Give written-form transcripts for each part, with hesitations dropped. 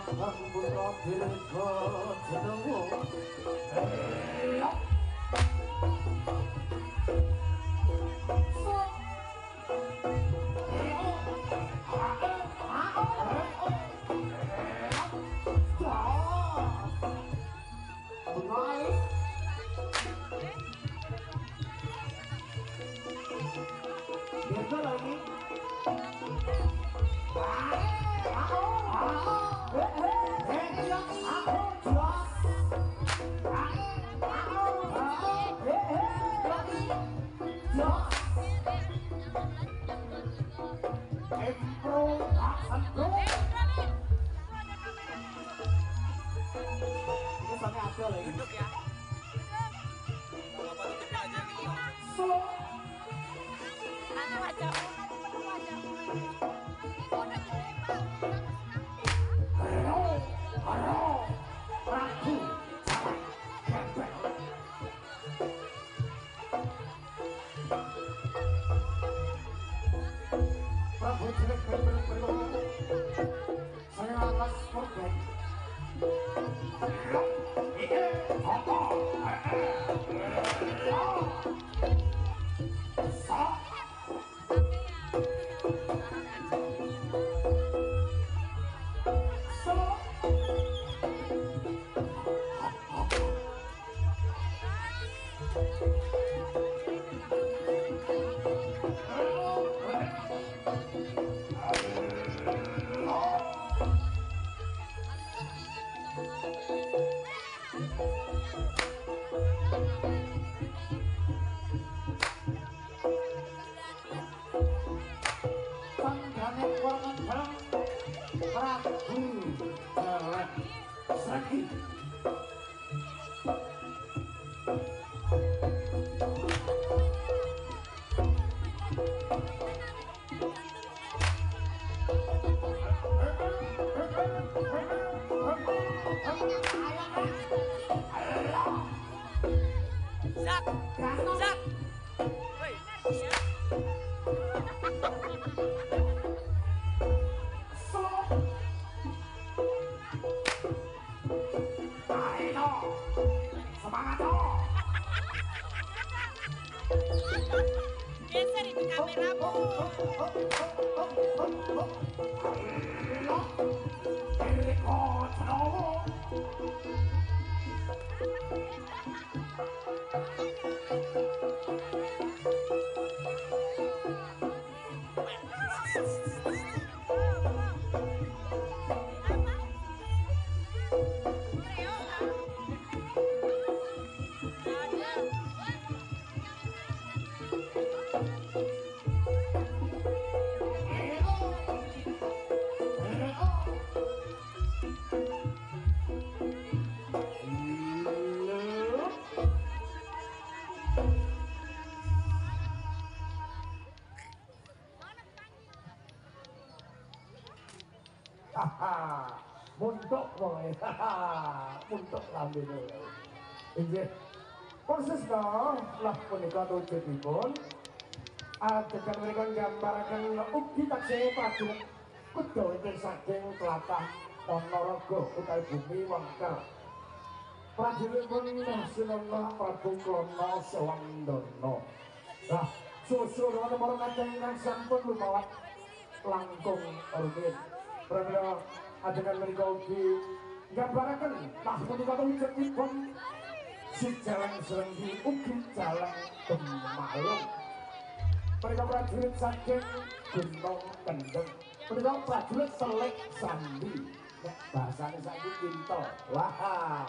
Turonggo Dergo Jenowo. Duduk ya. Bapak tutupin aja gitu. Anu aja. Saya atas korban. Celeng. Zak. Zak. Woi. Ayo, semangat toh. Geser itu kameramu. Dergo Jenowo. Muntuk boy, muntuk lambene. Inggih. Proses no, lah punika wujudipun. Adegan menika nggambaraken ugi taksih prajurit kuda ingkang saking tlatah Ponorogo utawi bumi wangker. Prajuritipun Sinengah Prabu Klana Sewangdana. Nah, susul para kadang ingkang sampun lumawat langkung rumit. Pramila adegan menika ugi nggambaraken nah punika wujudipun si Celeng Srenggi ugi Celeng Gemalung. Mereka prajurit saking Gunung Kendeng. Mereka prajurit Selek Sandi. Nek bahasane saiki kintel. Wah.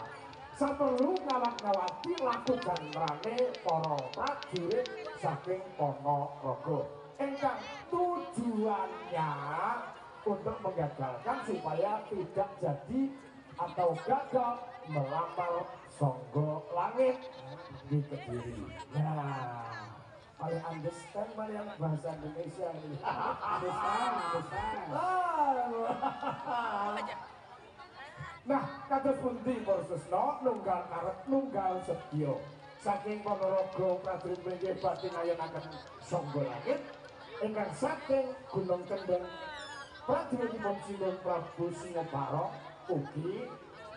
Saperlu ngawat-ngawati laku janrane para prajurit saking Ponorogo. Ingkang tujuannya untuk menggagalkan supaya tidak jadi atau gagal melamar Songgo Langit di Kediri. Nah, paling understand mana yang bahasa Indonesia ini? Understand. Nah, kados pundi Porsesno nunggal karet nunggal sedya. Saking Ponorogo prajurit mriki badhe ngayonaken Songgo Langit ingkang saking Gunung Kendeng prajuritipun Sinten Prabu Singobara ugi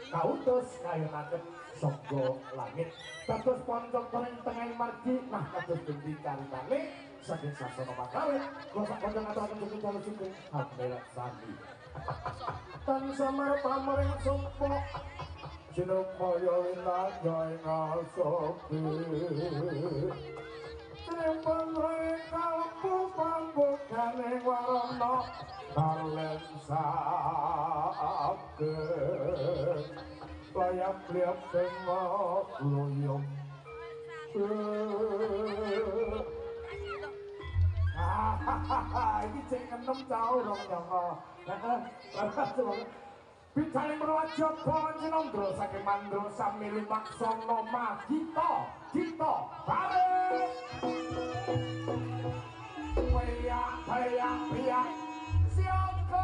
kautus ngayonaken Songgo Langit. Dados poncok tengah margi nah kados pundi caritane saking sasana Makawit kula sakjane ngaturaken dugi kula sugeng hambelat sami. Tan samar pamring sumpa Sinupaya winaya ing asopi Trembang kalbu pambukane warana kalen saged layap-liap tengok luyum ini cek enem jauh dong nyong Bidane merwajo Panjenendra saking mandra samili maksana magita gita bareng Piyak siapa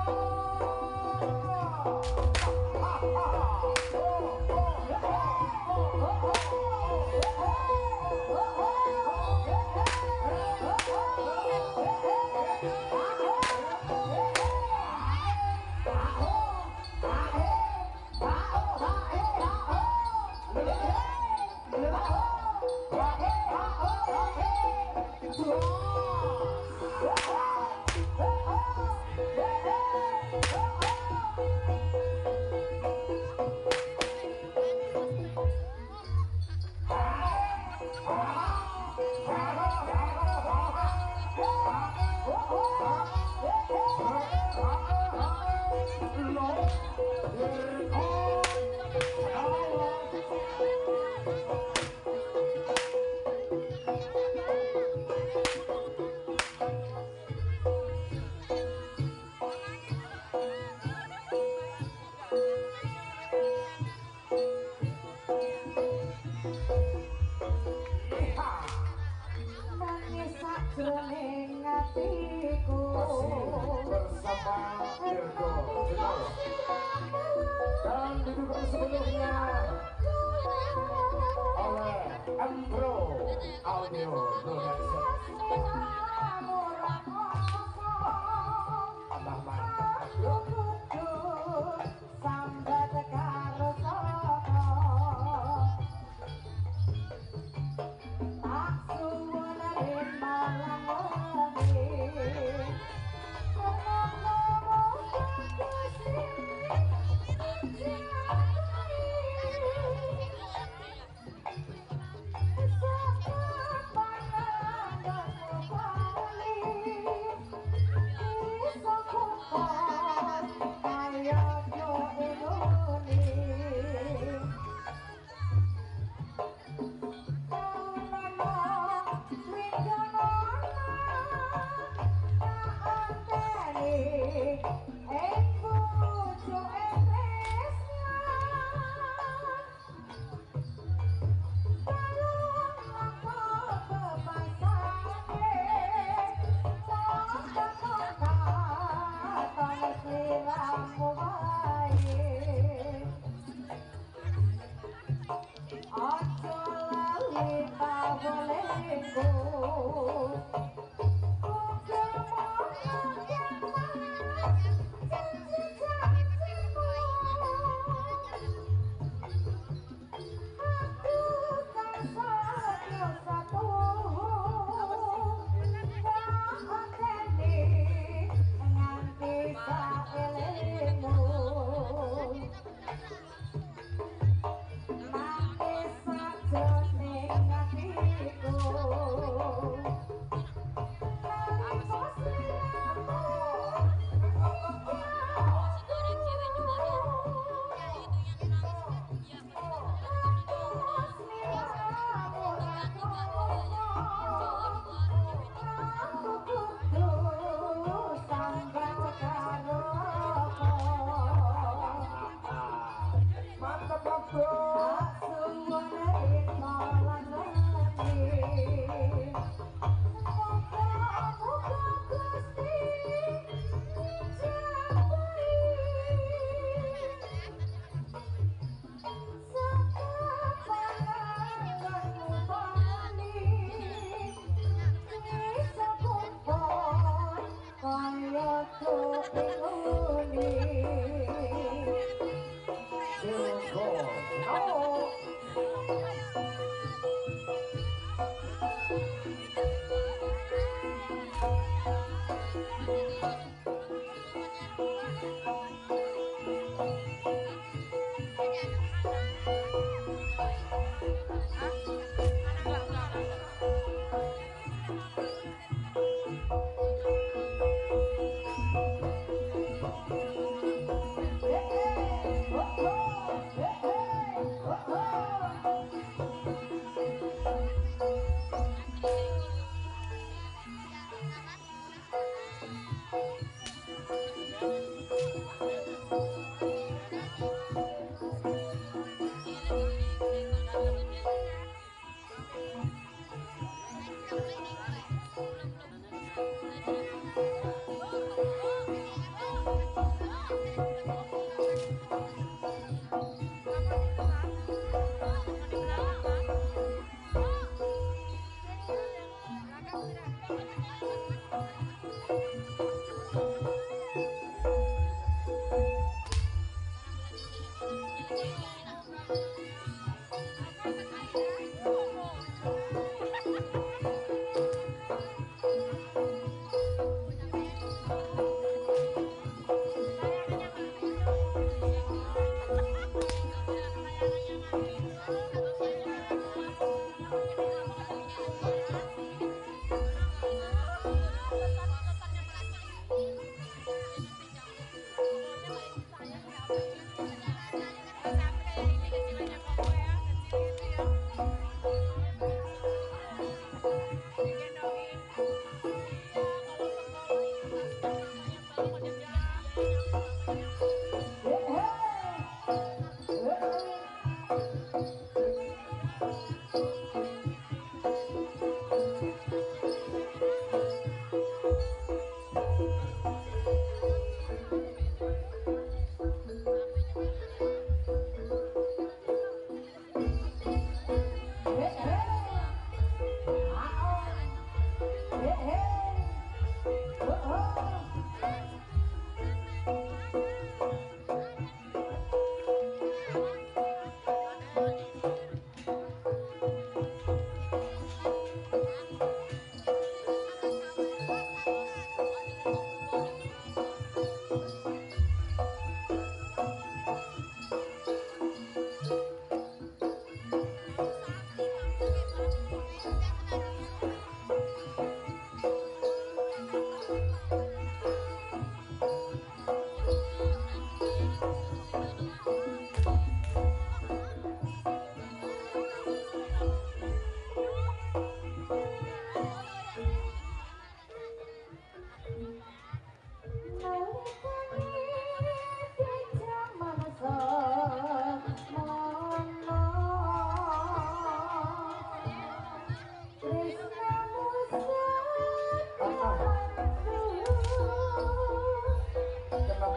dan didukung sepenuhnya oleh Mberot Wiyono tambah mantap. Sambat karo tak suwun rin malang wengi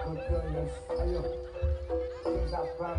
Udah yes, ayo sing sabar.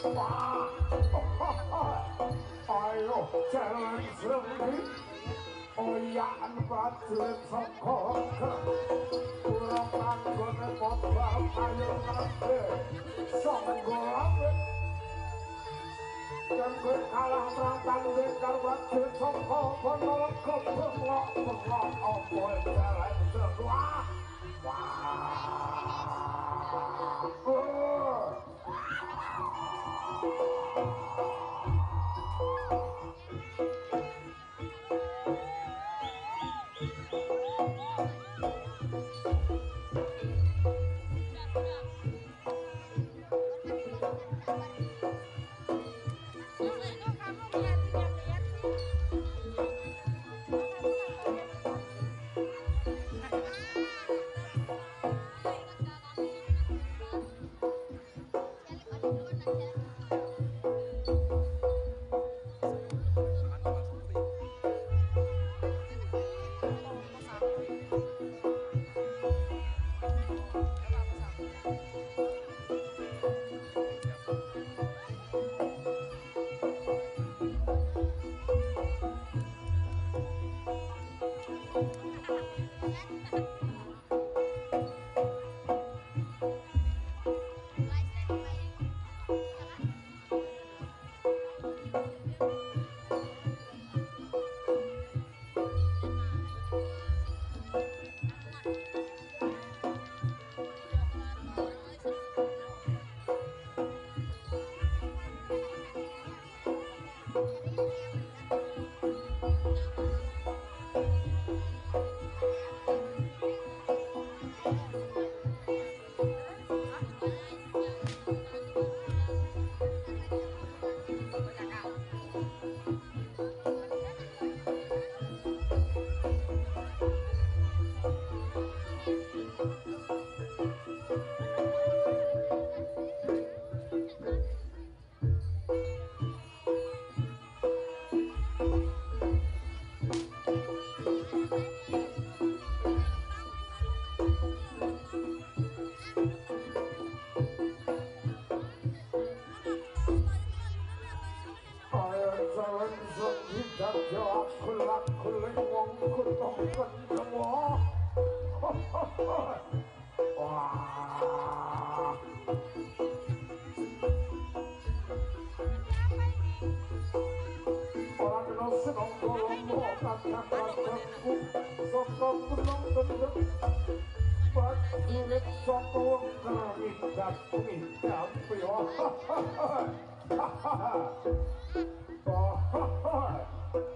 Ayo jalan serembi oyaan prajurit saka kurang anggone modal ayo ngerti sanggo langit dan gue kalah merangkang dekar prajurit saka Ponorogo bengok-bengok opo jalan serembi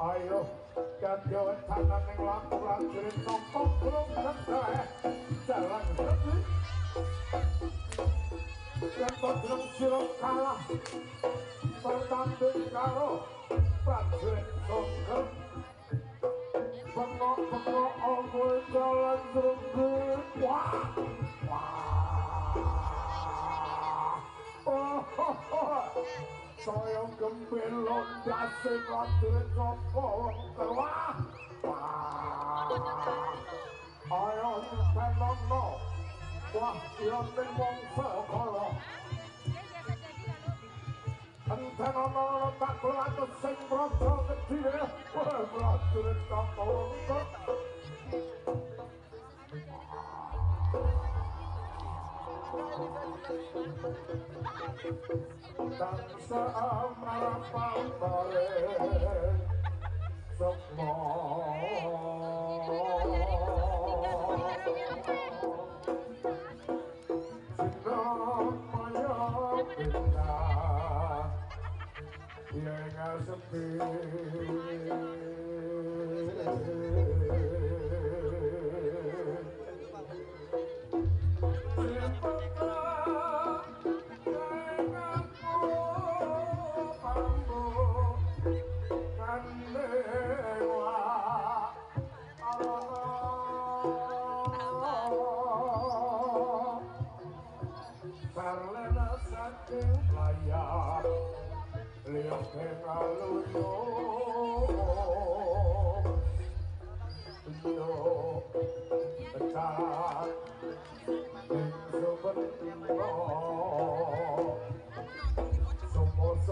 ayo Tedjo tangan yang laku prajurit nompok belum kenal jalan serbi dan kodrong sirok kalah bertanding karo prajurit songker bengok-bengok omul jalan serbi saya gembelon dasi prajurit soko wah ayo Penonton wah yang mongso kala enten ana tak kelatus sing praja gedhe wah prajurit soko Tangsa marapang bareng sukmo Sinom maya pindah yang sepi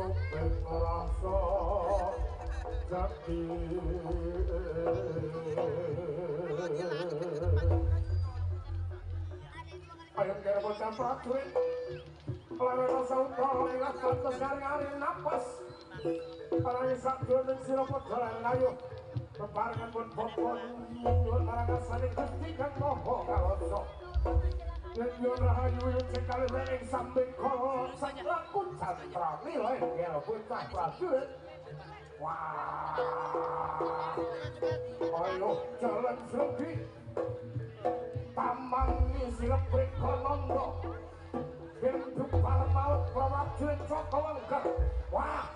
suping rasa jati ayo kira bocah prajurit lara rasa utara ilat batas hari-hari napas para isak doning sira padha ayo bebarengan pun bopon nyuwun marang asane Gusti Kang Maha Kawasa Yen rahayu cekal ing sambing kala sak laku jantrani lho kira bocah prajurit wah ayo jalan sugi tamang isi leprik konondo hidup para maut prajurit Saka Lengger wah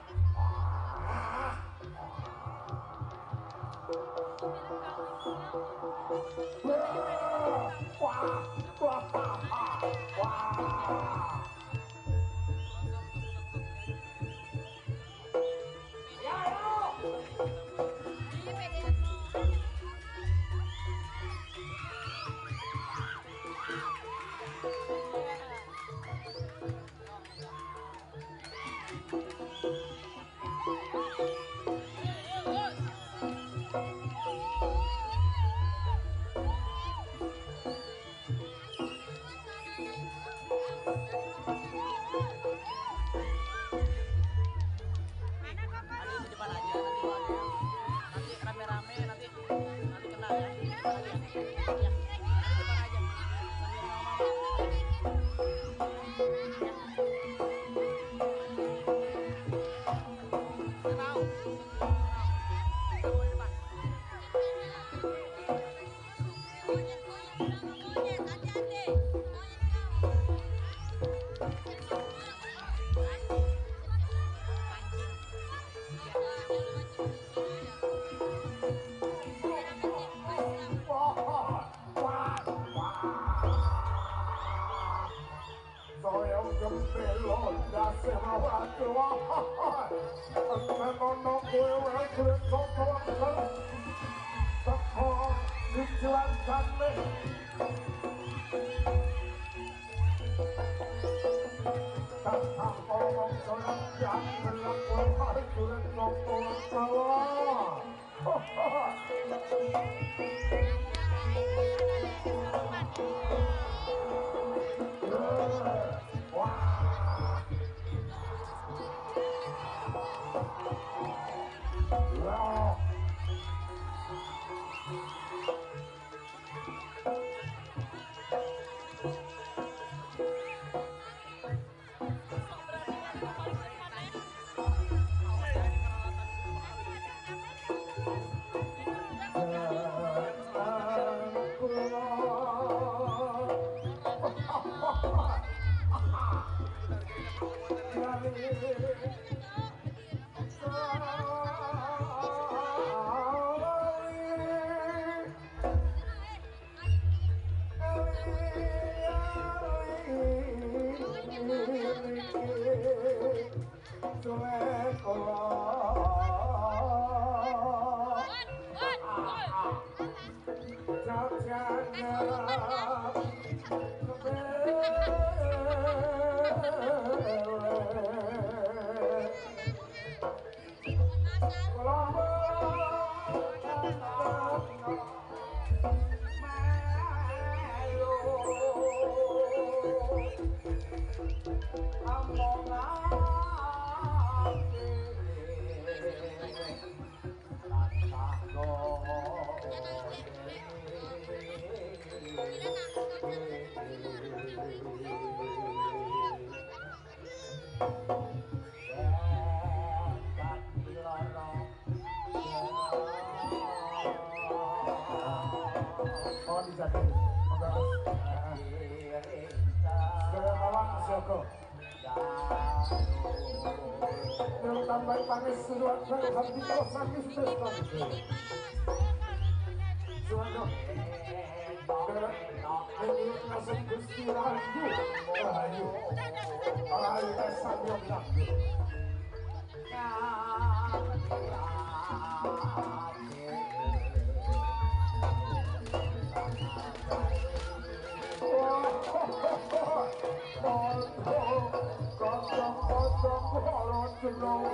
Aku sayang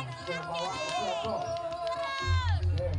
ini nak kalau jatuh, no,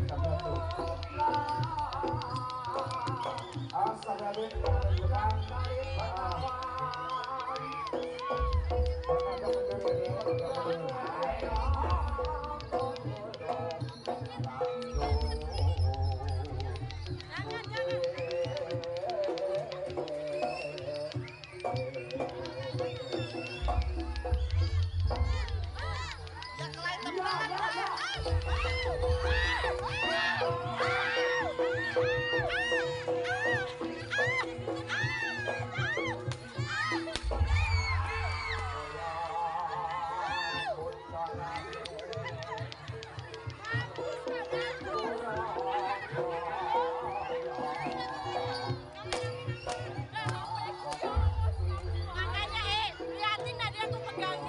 makanya aku pegang.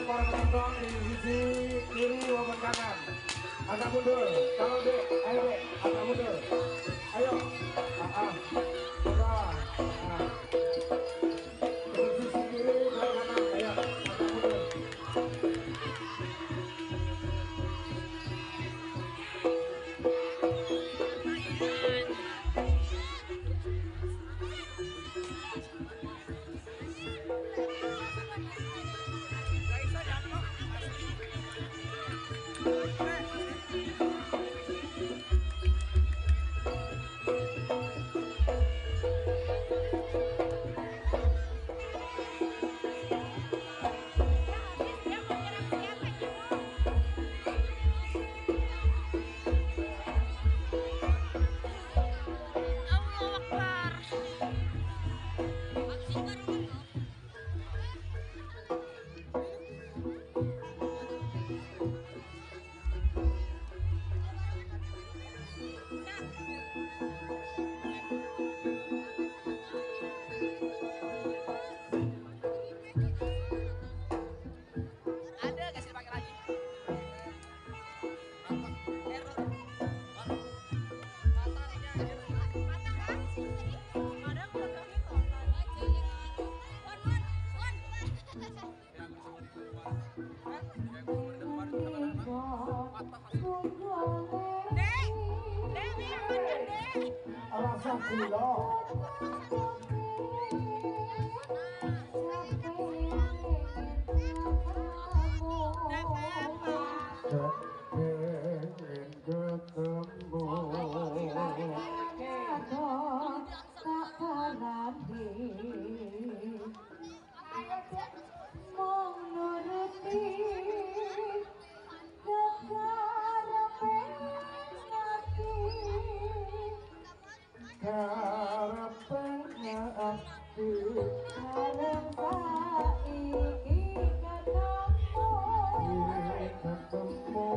Para penonton di sisi kiri maupun kanan, agak mundur. Kalau dek, ayo dek, agak mundur. Ayo, di sisi kiri dan kanan, ayo, agak mundur. rasa gula. Pengen ketemu tak parani mong nuruti kekarepe ngati karepe ati arep saiki ketemu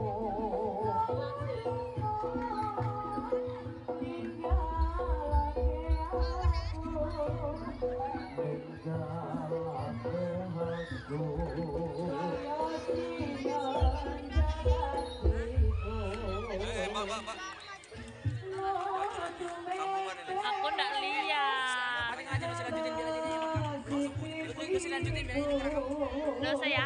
Aku ndak lihat. Nggak usah ya.